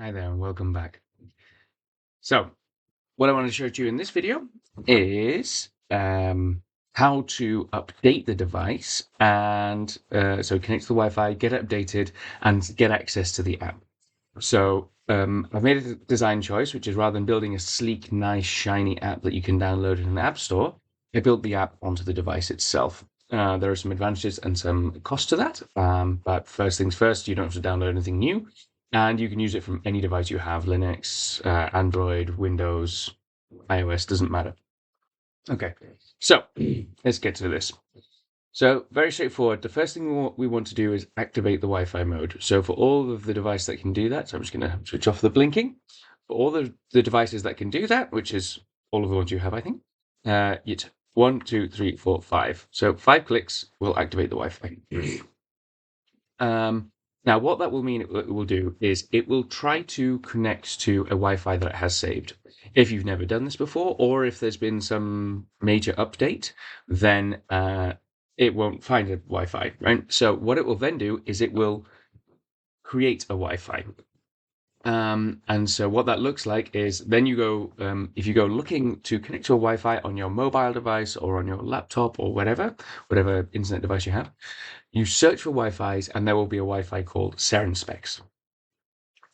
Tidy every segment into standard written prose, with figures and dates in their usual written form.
Hi there and welcome back. So, what I want to show you in this video is how to update the device and so connect to the Wi-Fi, get it updated, and get access to the app. So I've made a design choice, which is rather than building a sleek, nice, shiny app that you can download in an app store, I built the app onto the device itself. There are some advantages and some costs to that, but first things first, you don't have to download anything new, and you can use it from any device you have: Linux, Android, Windows, iOS, doesn't matter. Okay, so let's get to this. So very straightforward. The first thing we want to do is activate the Wi-Fi mode. So for all of the devices that can do that, so I'm just going to switch off the blinking. For all the devices that can do that, which is all of the ones you have, I think, it's 1, 2, 3, 4, 5. So 5 clicks will activate the Wi-Fi. Now, what that will mean it will do is it will try to connect to a Wi-Fi that it has saved. If you've never done this before, or if there's been some major update, then it won't find a Wi-Fi, right? So what it will then do is it will create a Wi-Fi. And so what that looks like is then you go, if you go looking to connect to a Wi-Fi on your mobile device or on your laptop or whatever internet device you have, you search for Wi-Fis and there will be a Wi-Fi called SerenSpecs.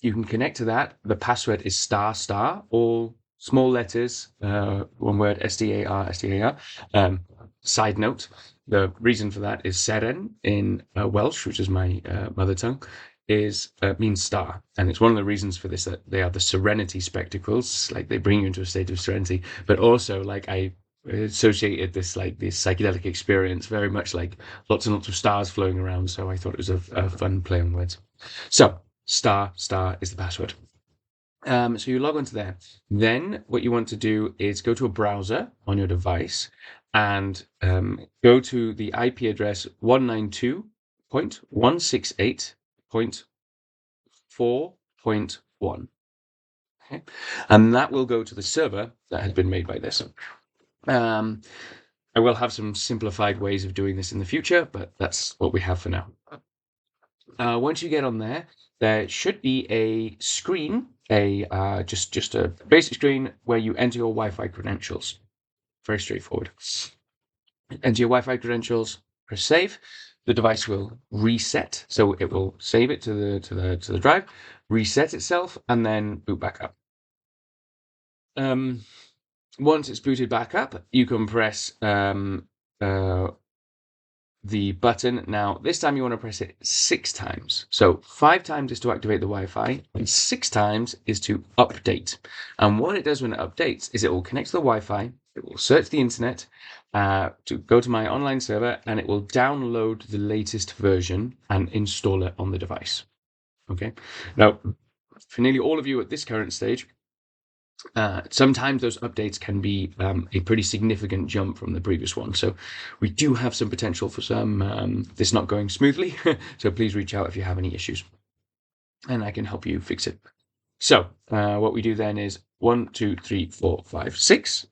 You can connect to that. The password is starstar, all small letters, one word, SDAR, SDAR. Side note, the reason for that is Seren in Welsh, which is my mother tongue, means star, and it's one of the reasons for this that they are the serenity spectacles, like they bring you into a state of serenity, but also like I associated this psychedelic experience very much like lots and lots of stars flowing around, so I thought it was a fun play on words. So star is the password. So you log onto there. Then what you want to do is go to a browser on your device and go to the IP address 192.168.4.1. Okay. And that will go to the server that has been made by this. I will have some simplified ways of doing this in the future, but that's what we have for now. Once you get on there, there should be a screen, just a basic screen where you enter your Wi-Fi credentials. Very straightforward. Enter your Wi-Fi credentials, press save. The device will reset, so it will save it to the drive, reset itself, and then boot back up. Once it's booted back up, you can press the button. Now, this time you want to press it 6 times. So 5 times is to activate the Wi-Fi, and 6 times is to update. And what it does when it updates is it will connect to the Wi-Fi, it will search the internet to go to my online server, and it will download the latest version and install it on the device. Okay. Now, for nearly all of you at this current stage, sometimes those updates can be a pretty significant jump from the previous one. So we do have some potential for this not going smoothly. So please reach out if you have any issues and I can help you fix it. So what we do then is 1, 2, 3, 4, 5, 6.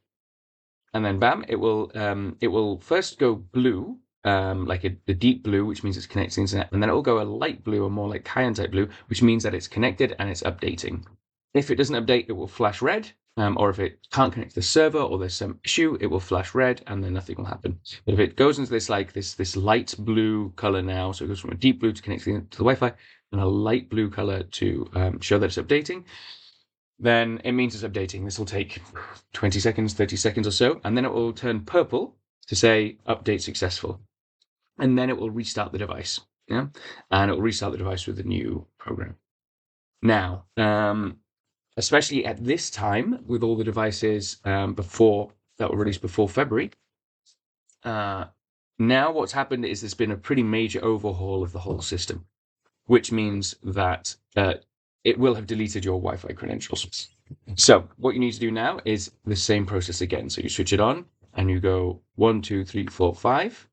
And then bam, it will first go blue, like the deep blue, which means it's connected to the internet. And then it will go a light blue, or more like cyan type blue, which means that it's connected and it's updating. If it doesn't update, it will flash red, or if it can't connect to the server or there's some issue, it will flash red, and then nothing will happen. But if it goes into this this light blue color now, so it goes from a deep blue to connect to the Wi-Fi, and a light blue color to show that it's updating, then it means it's updating. This will take 20 seconds, 30 seconds or so, and then it will turn purple to say update successful, and then it will restart the device. Yeah, and it will restart the device with a new program. Now, especially at this time, with all the devices that were released before February. Now what's happened is there's been a pretty major overhaul of the whole system, which means that it will have deleted your Wi-Fi credentials. So what you need to do now is the same process again. So you switch it on and you go 1, 2, 3, 4, 5.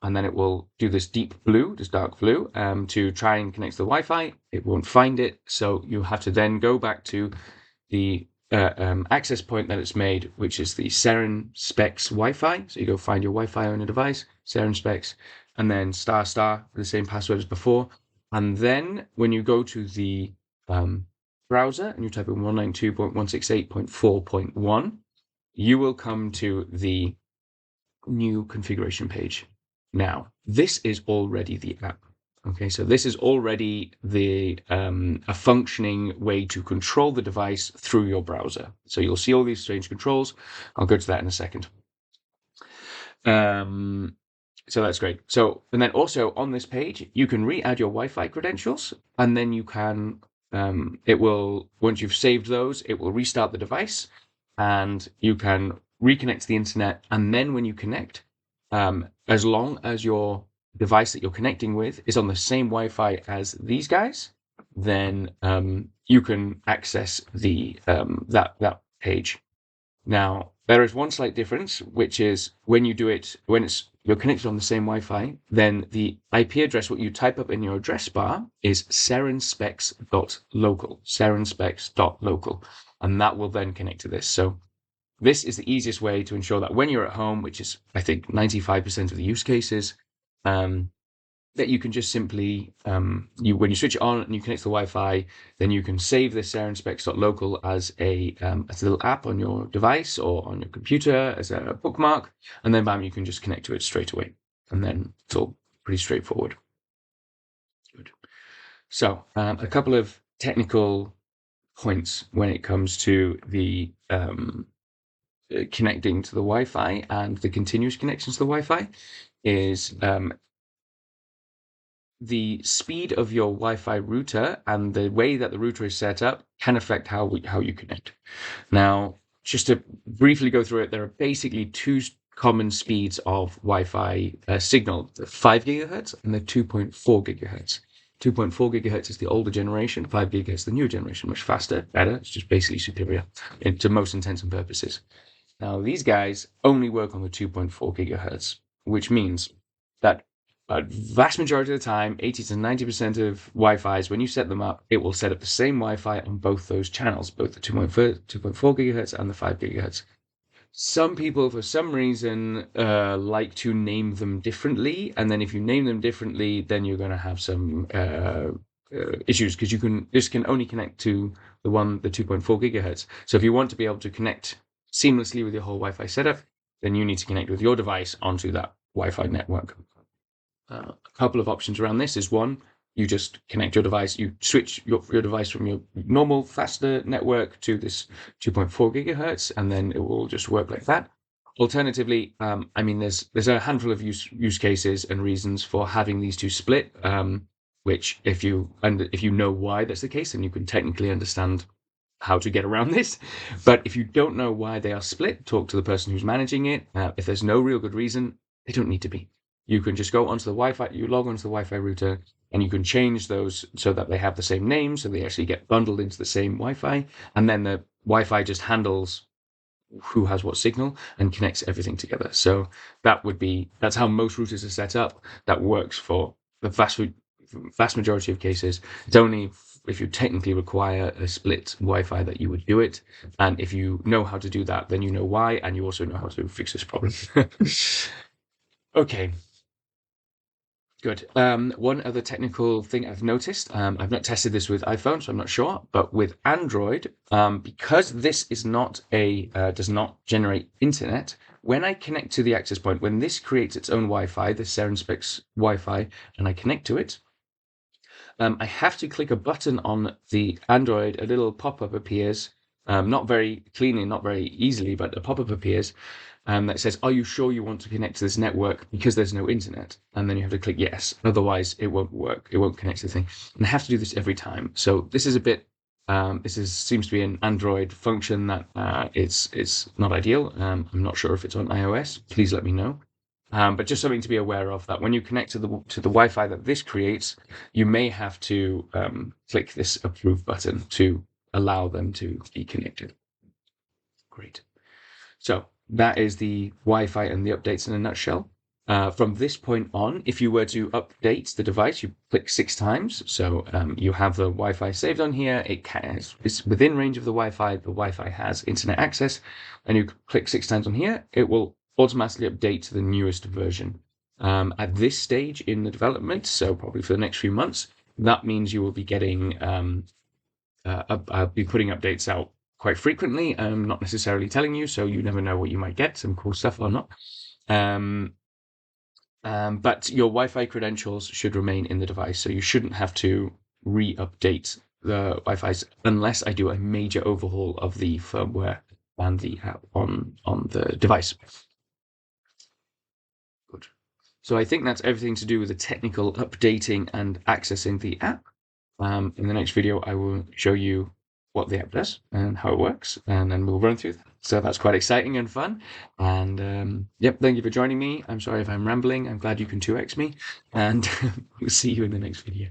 And then it will do this deep blue, this dark blue, to try and connect to the Wi-Fi. It won't find it, so you have to then go back to the access point that it's made, which is the SerenSpecs Wi-Fi. So you go find your Wi-Fi on your device, SerenSpecs, and then *** with the same password as before. And then when you go to the browser and you type in 192.168.4.1, you will come to the new configuration page. Now, this is already the app. Okay, so this is already a functioning way to control the device through your browser. So you'll see all these strange controls. I'll go to that in a second. So that's great. So, and then also on this page, you can re-add your Wi-Fi credentials, and then you can, it will, once you've saved those, it will restart the device, and you can reconnect to the internet. And then when you connect, as long as your device that you're connecting with is on the same Wi-Fi as these guys, then you can access the that page. Now, there is one slight difference, which is when you do it, when you're connected on the same Wi-Fi, then the IP address, what you type up in your address bar, is SerenSpecs.local, and that will then connect to this. So this is the easiest way to ensure that when you're at home, which is, I think, 95% of the use cases, that you can just simply, when you switch it on and you connect to the Wi-Fi, then you can save this SerenSpecs.local as a little app on your device or on your computer as a bookmark, and then bam, you can just connect to it straight away. And then it's all pretty straightforward. Good. So a couple of technical points when it comes to the connecting to the Wi-Fi and the continuous connections to the Wi-Fi is the speed of your Wi-Fi router and the way that the router is set up can affect how you connect. Now, just to briefly go through it, there are basically two common speeds of Wi-Fi signal: the 5 gigahertz and the 2.4 gigahertz. 2.4 gigahertz is the older generation, 5 gigahertz the newer generation, much faster, better. It's just basically superior to most intents and purposes. Now, these guys only work on the 2.4 gigahertz, which means that a vast majority of the time, 80 to 90% of Wi-Fis, when you set them up, it will set up the same Wi-Fi on both those channels, both the 2.4 gigahertz and the 5 gigahertz. Some people, for some reason, like to name them differently, and then if you name them differently, then you're going to have some issues, because this can only connect to the 2.4 gigahertz. So if you want to be able to connect seamlessly with your whole Wi-Fi setup, then you need to connect with your device onto that Wi-Fi network. A couple of options around this is one, you just connect your device, you switch your device from your normal faster network to this 2.4 gigahertz, and then it will just work like that. Alternatively, there's a handful of use cases and reasons for having these two split, which if you know why that's the case, then you can technically understand how to get around this. But if you don't know why they are split, talk to the person who's managing it. If there's no real good reason, they don't need to be. You can just go onto the Wi-Fi, you log onto the Wi-Fi router, and you can change those so that they have the same name, so they actually get bundled into the same Wi-Fi, and then the Wi-Fi just handles who has what signal and connects everything together. So that's how most routers are set up. That works for the vast majority of cases. It's only if you technically require a split Wi-Fi that you would do it, and if you know how to do that, then you know why, and you also know how to fix this problem. Okay. Good. One other technical thing I've noticed, I've not tested this with iPhone, so I'm not sure, but with Android, because this is not does not generate internet, when I connect to the access point, when this creates its own Wi-Fi, the SerenSpecs Wi-Fi, and I connect to it, I have to click a button on the Android, a little pop-up appears, not very cleanly, not very easily, but a pop-up appears, that says, "Are you sure you want to connect to this network because there's no internet?" And then you have to click yes, otherwise it won't work. It won't connect to the thing. And I have to do this every time. So this is a bit. Seems to be an Android function that it's not ideal. I'm not sure if it's on iOS. Please let me know. But just something to be aware of, that when you connect to the Wi-Fi that this creates, you may have to click this approve button to allow them to be connected. Great. So that is the Wi-Fi and the updates in a nutshell. From this point on, if you were to update the device, you click 6 times. So you have the Wi-Fi saved on here. It's within range of the Wi-Fi. The Wi-Fi has internet access, and you click 6 times on here. It will automatically update to the newest version. At this stage in the development, so probably for the next few months, that means you will be getting I'll be putting updates out quite frequently. I'm not necessarily telling you, so you never know what you might get, some cool stuff or not. But your Wi-Fi credentials should remain in the device, so you shouldn't have to re-update the Wi-Fi's unless I do a major overhaul of the firmware and the app on the device. Good. So I think that's everything to do with the technical updating and accessing the app. In the next video, I will show you what the app does and how it works, and then we'll run through that. So that's quite exciting and fun. And yep, thank you for joining me. I'm sorry if I'm rambling. I'm glad you can 2x me, and we'll see you in the next video.